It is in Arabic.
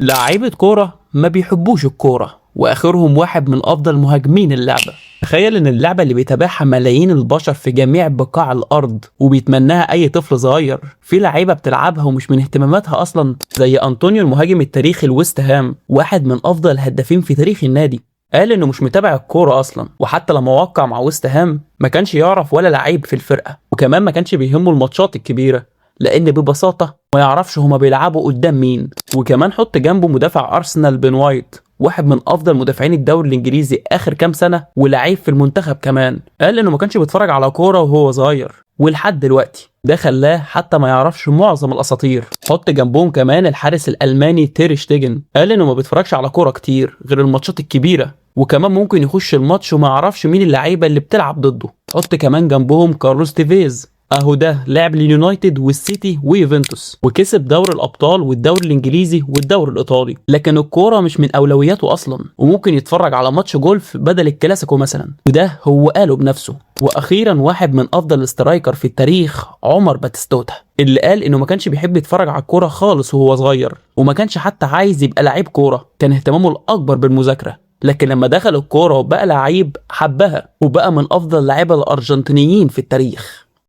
لعيبة كورة ما بيحبوش الكورة، واخرهم واحد من افضل مهاجمين اللعبة. تخيل ان اللعبة اللي بيتابعها ملايين البشر في جميع بقاع الارض وبيتمناها اي طفل صغير، في لعيبة بتلعبها ومش من اهتماماتها اصلا، زي انطونيو المهاجم التاريخي لويست هام، واحد من افضل الهدافين في تاريخ النادي. قال انه مش متابع الكورة اصلا، وحتى لما وقع مع ويست هام ما كانش يعرف ولا لعيب في الفرقة، وكمان ما كانش بيهمه الماتشات الكبيرة، لان ببساطة ما يعرفش هما بيلعبوا قدام مين. وكمان حط جنبه مدافع ارسنال بن وايت، واحد من افضل مدافعين الدوري الانجليزي اخر كام سنة، ولعيب في المنتخب كمان. قال انه ما كانش بيتفرج على كورة وهو صغير، ولحد دلوقتي ده خلاه حتى ما يعرفش معظم الاساطير. حط جنبهم كمان الحارس الالماني تير شتيجن، قال انه ما بيتفرجش على كورة كتير غير الماتشات الكبيرة، وكمان ممكن يخش الماتش وما يعرفش مين اللعيبة اللي بتلعب ضده. حط كمان جنبهم كارلوس تيفيز، اهو ده لعب اليونايتد والسيتي ويوفنتوس، وكسب دوري الابطال والدوري الانجليزي والدوري الايطالي، لكن الكوره مش من اولوياته اصلا، وممكن يتفرج على ماتش جولف بدل الكلاسيكو مثلا، وده هو قاله بنفسه. واخيرا واحد من افضل الاسترايكر في التاريخ، عمر باتيستوتا، اللي قال انه ما كانش بيحب يتفرج على الكوره خالص وهو صغير، وما كانش حتى عايز يبقى لعيب كوره، كان اهتمامه الاكبر بالمذاكره، لكن لما دخل الكوره وبقى لعيب حبها، وبقى من افضل لعيبه الارجنتينيين في التاريخ.